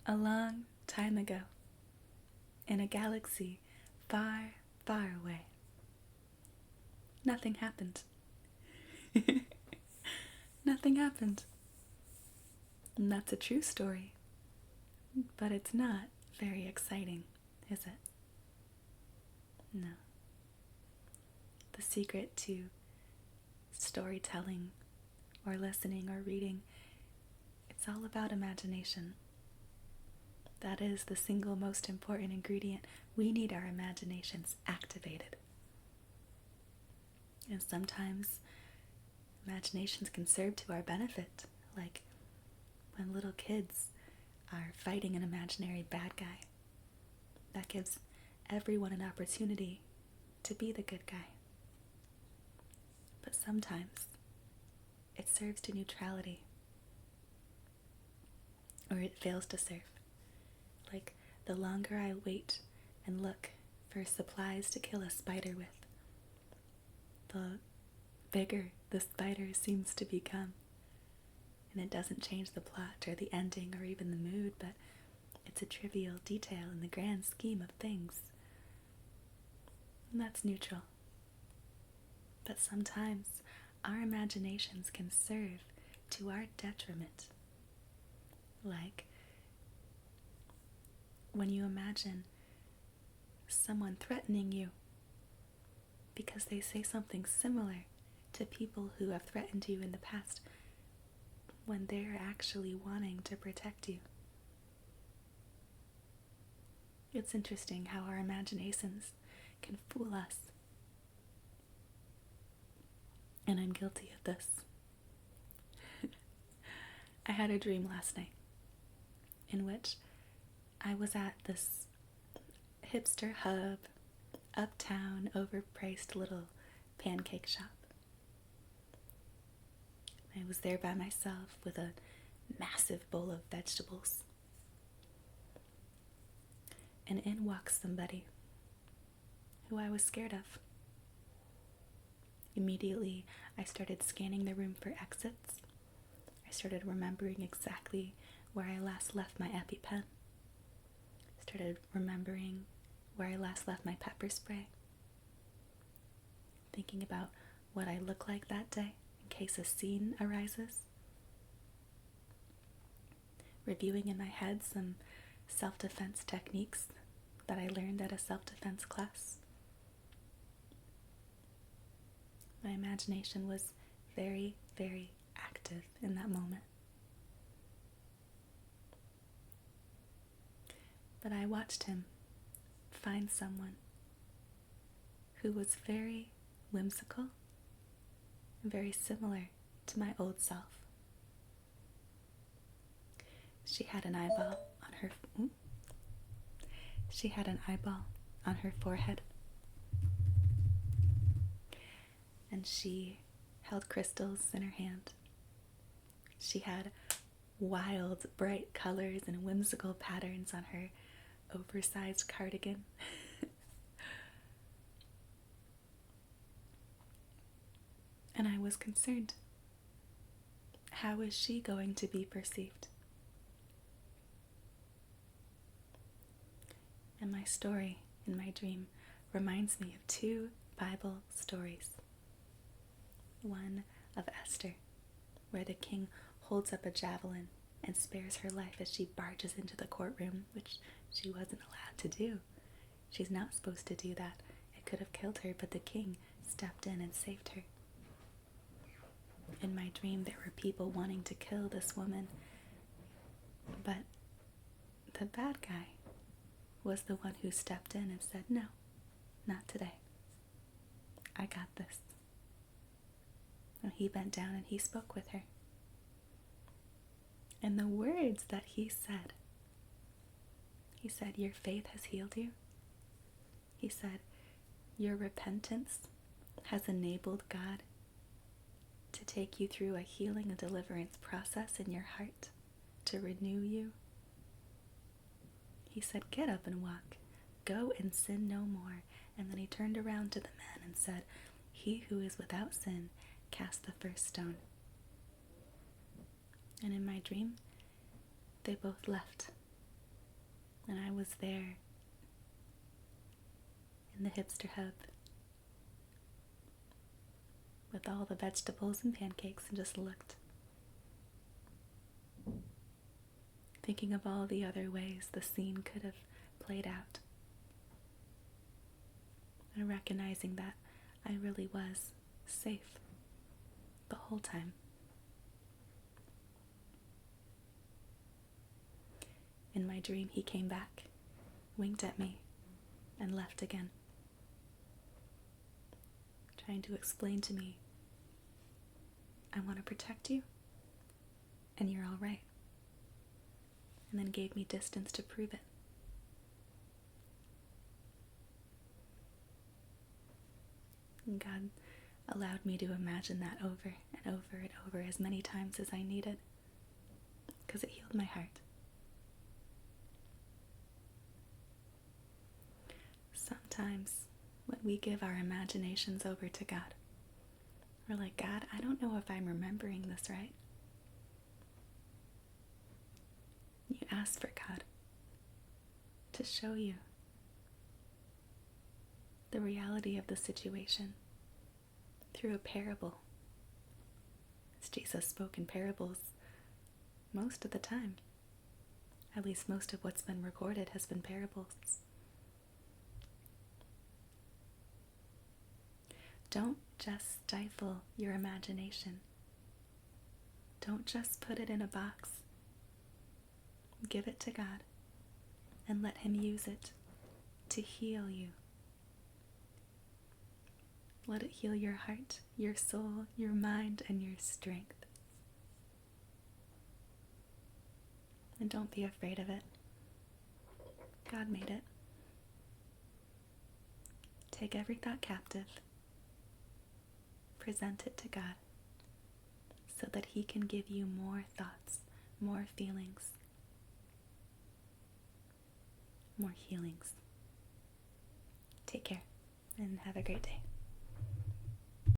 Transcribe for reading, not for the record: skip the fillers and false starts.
A long time ago, in a galaxy far, far away, nothing happened. Nothing happened. And that's a true story, but it's not very exciting, is it? No. The secret to storytelling or listening or reading, it's all about imagination. That is the single most important ingredient. We need our imaginations activated. And sometimes imaginations can serve to our benefit, like when little kids are fighting an imaginary bad guy. That gives everyone an opportunity to be the good guy. But sometimes it serves to neutrality, or it fails to serve. Like the longer I wait and look for supplies to kill a spider with, the bigger the spider seems to become. And it doesn't change the plot or the ending or even the mood, but it's a trivial detail in the grand scheme of things. And that's neutral. But sometimes our imaginations can serve to our detriment. Like when you imagine someone threatening you because they say something similar to people who have threatened you in the past, when they're actually wanting to protect you. It's interesting how our imaginations can fool us. And I'm guilty of this. I had a dream last night in which I was at this hipster hub, uptown, overpriced little pancake shop. I was there by myself with a massive bowl of vegetables. And in walks somebody who I was scared of. Immediately, I started scanning the room for exits. I started remembering exactly where I last left my EpiPen. I started remembering where I last left my pepper spray. Thinking about what I look like that day in case a scene arises. Reviewing in my head some self-defense techniques that I learned at a self-defense class. My imagination was very, very active in that moment. But I watched him find someone who was very whimsical and very similar to my old self. She had an eyeball on her forehead. And she held crystals in her hand. She had wild, bright colors and whimsical patterns on her oversized cardigan. And I was concerned. How is she going to be perceived? And my story in my dream reminds me of two Bible stories. One of Esther, where the king holds up a javelin and spares her life as she barges into the courtroom, which she wasn't allowed to do. She's not supposed to do that. It could have killed her, but the king stepped in and saved her. In my dream, there were people wanting to kill this woman, but the bad guy was the one who stepped in and said, "No, not today. I got this." And he bent down and he spoke with her. And the words that he said, "Your faith has healed you." He said, "Your repentance has enabled God to take you through a healing and deliverance process in your heart to renew you." He said, "Get up and walk. Go and sin no more." And then he turned around to the men and said, "He who is without sin, cast the first stone." And in my dream, they both left. And I was there in the hipster hub with all the vegetables and pancakes and just looked, thinking of all the other ways the scene could have played out, and recognizing that I really was safe the whole time. In my dream, he came back, winked at me, and left again, trying to explain to me, I want to protect you, and you're all right, and then gave me distance to prove it. And God allowed me to imagine that over and over and over as many times as I needed, because it healed my heart. Sometimes when we give our imaginations over to God, we're like, God, I don't know if I'm remembering this right. You ask for God to show you the reality of the situation through a parable. As Jesus spoke in parables most of the time. At least most of what's been recorded has been parables. Don't just stifle your imagination. Don't just put it in a box. Give it to God and let Him use it to heal you. Let it heal your heart, your soul, your mind, and your strength. And don't be afraid of it. God made it. Take every thought captive. Present it to God so that He can give you more thoughts, more feelings, more healings. Take care and have a great day.